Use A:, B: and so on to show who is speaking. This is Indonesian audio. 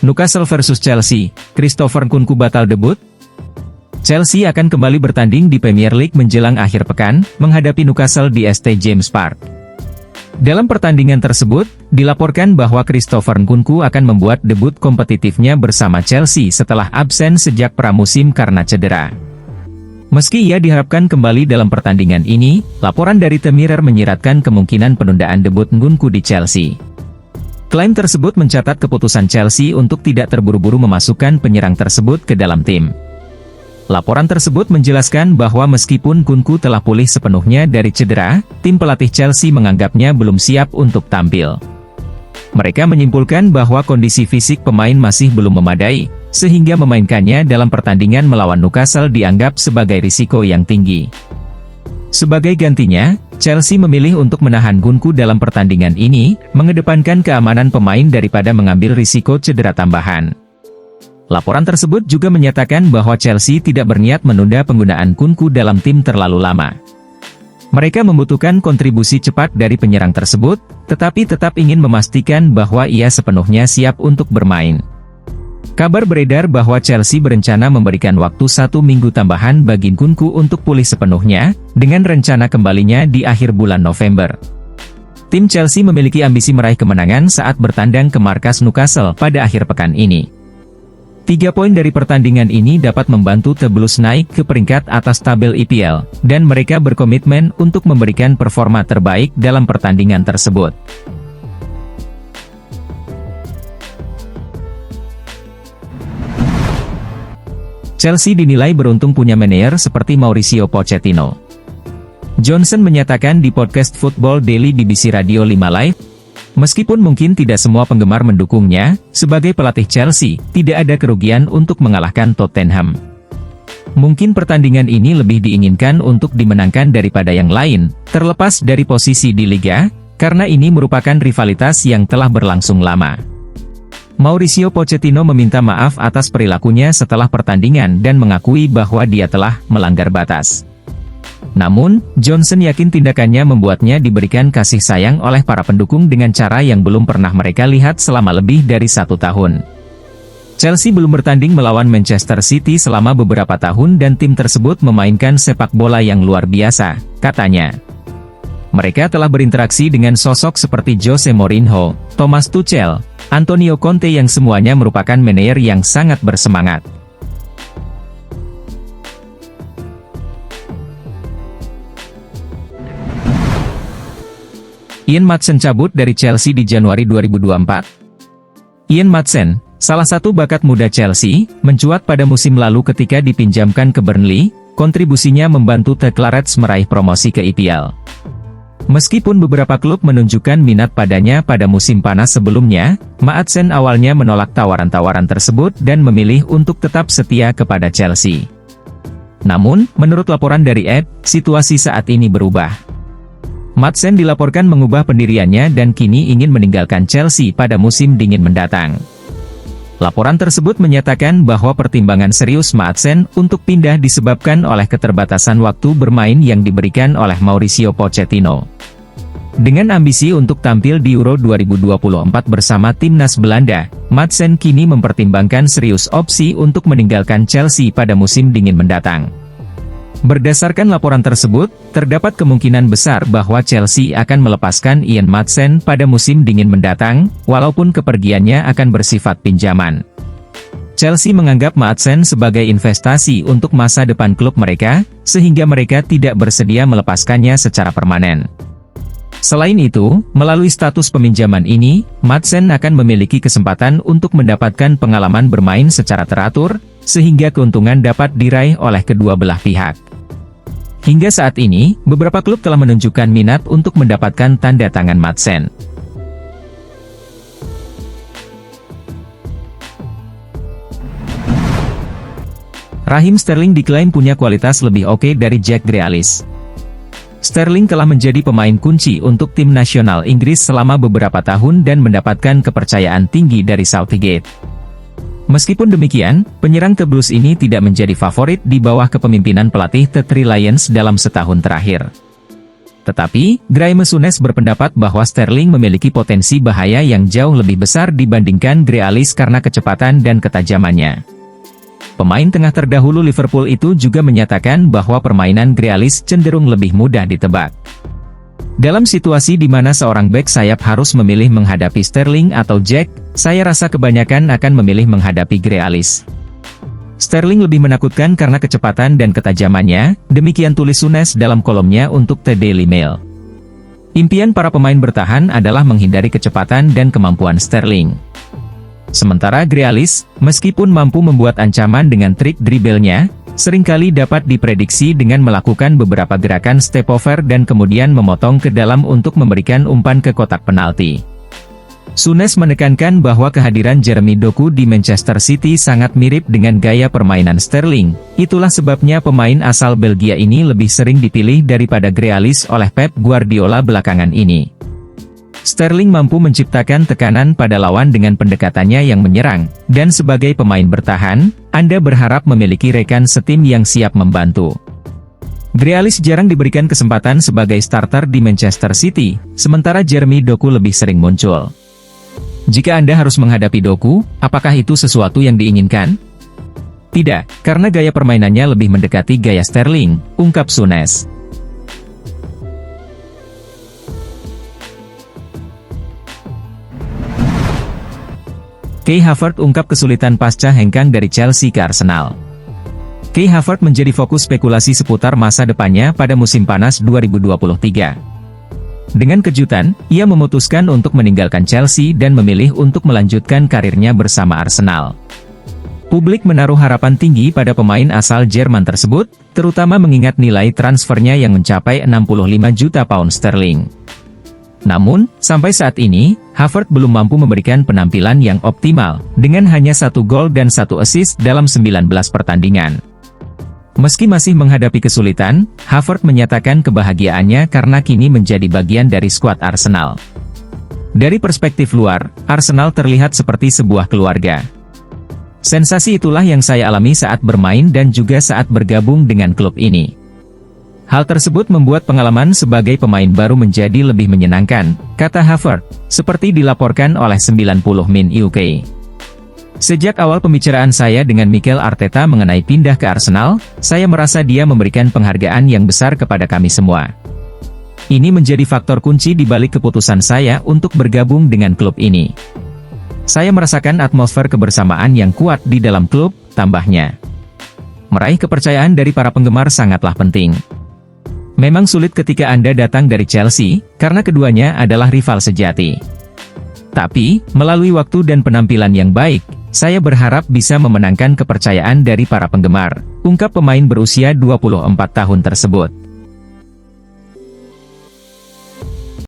A: Newcastle versus Chelsea, Christopher Nkunku batal debut? Chelsea akan kembali bertanding di Premier League menjelang akhir pekan, menghadapi Newcastle di St James Park. Dalam pertandingan tersebut, dilaporkan bahwa Christopher Nkunku akan membuat debut kompetitifnya bersama Chelsea setelah absen sejak pramusim karena cedera. Meski ia diharapkan kembali dalam pertandingan ini, laporan dari The Mirror menyiratkan kemungkinan penundaan debut Nkunku di Chelsea. Klaim tersebut mencatat keputusan Chelsea untuk tidak terburu-buru memasukkan penyerang tersebut ke dalam tim. Laporan tersebut menjelaskan bahwa meskipun Nkunku telah pulih sepenuhnya dari cedera, tim pelatih Chelsea menganggapnya belum siap untuk tampil. Mereka menyimpulkan bahwa kondisi fisik pemain masih belum memadai, sehingga memainkannya dalam pertandingan melawan Newcastle dianggap sebagai risiko yang tinggi. Sebagai gantinya, Chelsea memilih untuk menahan Nkunku dalam pertandingan ini, mengedepankan keamanan pemain daripada mengambil risiko cedera tambahan. Laporan tersebut juga menyatakan bahwa Chelsea tidak berniat menunda penggunaan Nkunku dalam tim terlalu lama. Mereka membutuhkan kontribusi cepat dari penyerang tersebut, tetapi tetap ingin memastikan bahwa ia sepenuhnya siap untuk bermain. Kabar beredar bahwa Chelsea berencana memberikan waktu 1 minggu tambahan bagi Nkunku untuk pulih sepenuhnya, dengan rencana kembalinya di akhir bulan November. Tim Chelsea memiliki ambisi meraih kemenangan saat bertandang ke markas Newcastle pada akhir pekan ini. 3 poin dari pertandingan ini dapat membantu The Blues naik ke peringkat atas tabel EPL, dan mereka berkomitmen untuk memberikan performa terbaik dalam pertandingan tersebut. Chelsea dinilai beruntung punya manajer seperti Mauricio Pochettino. Johnson menyatakan di podcast Football Daily BBC Radio 5 Live, meskipun mungkin tidak semua penggemar mendukungnya, sebagai pelatih Chelsea, tidak ada kerugian untuk mengalahkan Tottenham. Mungkin pertandingan ini lebih diinginkan untuk dimenangkan daripada yang lain, terlepas dari posisi di Liga, karena ini merupakan rivalitas yang telah berlangsung lama. Mauricio Pochettino meminta maaf atas perilakunya setelah pertandingan dan mengakui bahwa dia telah melanggar batas. Namun, Johnson yakin tindakannya membuatnya diberikan kasih sayang oleh para pendukung dengan cara yang belum pernah mereka lihat selama lebih dari 1 tahun. Chelsea belum bertanding melawan Manchester City selama beberapa tahun dan tim tersebut memainkan sepak bola yang luar biasa, katanya. Mereka telah berinteraksi dengan sosok seperti Jose Mourinho, Thomas Tuchel, Antonio Conte yang semuanya merupakan manajer yang sangat bersemangat. Ian Maatsen cabut dari Chelsea di Januari 2024. Ian Maatsen, salah satu bakat muda Chelsea, mencuat pada musim lalu ketika dipinjamkan ke Burnley, kontribusinya membantu The Clarets meraih promosi ke EPL. Meskipun beberapa klub menunjukkan minat padanya pada musim panas sebelumnya, Maatsen awalnya menolak tawaran-tawaran tersebut dan memilih untuk tetap setia kepada Chelsea. Namun, menurut laporan dari Ed, situasi saat ini berubah. Maatsen dilaporkan mengubah pendiriannya dan kini ingin meninggalkan Chelsea pada musim dingin mendatang. Laporan tersebut menyatakan bahwa pertimbangan serius Maatsen untuk pindah disebabkan oleh keterbatasan waktu bermain yang diberikan oleh Mauricio Pochettino. Dengan ambisi untuk tampil di Euro 2024 bersama timnas Belanda, Maatsen kini mempertimbangkan serius opsi untuk meninggalkan Chelsea pada musim dingin mendatang. Berdasarkan laporan tersebut, terdapat kemungkinan besar bahwa Chelsea akan melepaskan Ian Maatsen pada musim dingin mendatang, walaupun kepergiannya akan bersifat pinjaman. Chelsea menganggap Maatsen sebagai investasi untuk masa depan klub mereka, sehingga mereka tidak bersedia melepaskannya secara permanen. Selain itu, melalui status peminjaman ini, Maatsen akan memiliki kesempatan untuk mendapatkan pengalaman bermain secara teratur, sehingga keuntungan dapat diraih oleh kedua belah pihak. Hingga saat ini, beberapa klub telah menunjukkan minat untuk mendapatkan tanda tangan Maatsen. Raheem Sterling diklaim punya kualitas lebih oke dari Jack Grealish. Sterling telah menjadi pemain kunci untuk tim nasional Inggris selama beberapa tahun dan mendapatkan kepercayaan tinggi dari Southgate. Meskipun demikian, penyerang The Blues ini tidak menjadi favorit di bawah kepemimpinan pelatih The Three Lions dalam setahun terakhir. Tetapi, Graeme Souness berpendapat bahwa Sterling memiliki potensi bahaya yang jauh lebih besar dibandingkan Grealish karena kecepatan dan ketajamannya. Pemain tengah terdahulu Liverpool itu juga menyatakan bahwa permainan Grealish cenderung lebih mudah ditebak. Dalam situasi di mana seorang bek sayap harus memilih menghadapi Sterling atau Jack, saya rasa kebanyakan akan memilih menghadapi Grealish. Sterling lebih menakutkan karena kecepatan dan ketajamannya, demikian tulis Souness dalam kolomnya untuk The Daily Mail. Impian para pemain bertahan adalah menghindari kecepatan dan kemampuan Sterling. Sementara Grealish, meskipun mampu membuat ancaman dengan trik dribblenya, seringkali dapat diprediksi dengan melakukan beberapa gerakan step over dan kemudian memotong ke dalam untuk memberikan umpan ke kotak penalti. Souness menekankan bahwa kehadiran Jeremy Doku di Manchester City sangat mirip dengan gaya permainan Sterling. Itulah sebabnya pemain asal Belgia ini lebih sering dipilih daripada Grealish oleh Pep Guardiola belakangan ini. Sterling mampu menciptakan tekanan pada lawan dengan pendekatannya yang menyerang, dan sebagai pemain bertahan, Anda berharap memiliki rekan setim yang siap membantu. Grealish jarang diberikan kesempatan sebagai starter di Manchester City, sementara Jeremy Doku lebih sering muncul. Jika Anda harus menghadapi Doku, apakah itu sesuatu yang diinginkan? Tidak, karena gaya permainannya lebih mendekati gaya Sterling, ungkap Souness. Kai Havertz ungkap kesulitan pasca hengkang dari Chelsea ke Arsenal. Kai Havertz menjadi fokus spekulasi seputar masa depannya pada musim panas 2023. Dengan kejutan, ia memutuskan untuk meninggalkan Chelsea dan memilih untuk melanjutkan karirnya bersama Arsenal. Publik menaruh harapan tinggi pada pemain asal Jerman tersebut, terutama mengingat nilai transfernya yang mencapai 65 juta pound sterling. Namun, sampai saat ini, Havertz belum mampu memberikan penampilan yang optimal, dengan hanya 1 gol dan 1 assist dalam 19 pertandingan. Meski masih menghadapi kesulitan, Havertz menyatakan kebahagiaannya karena kini menjadi bagian dari skuad Arsenal. Dari perspektif luar, Arsenal terlihat seperti sebuah keluarga. Sensasi itulah yang saya alami saat bermain dan juga saat bergabung dengan klub ini. Hal tersebut membuat pengalaman sebagai pemain baru menjadi lebih menyenangkan, kata Havertz, seperti dilaporkan oleh 90 Min UK. Sejak awal pembicaraan saya dengan Mikel Arteta mengenai pindah ke Arsenal, saya merasa dia memberikan penghargaan yang besar kepada kami semua. Ini menjadi faktor kunci di balik keputusan saya untuk bergabung dengan klub ini. Saya merasakan atmosfer kebersamaan yang kuat di dalam klub, tambahnya. Meraih kepercayaan dari para penggemar sangatlah penting. Memang sulit ketika Anda datang dari Chelsea, karena keduanya adalah rival sejati. Tapi, melalui waktu dan penampilan yang baik, saya berharap bisa memenangkan kepercayaan dari para penggemar, ungkap pemain berusia 24 tahun tersebut.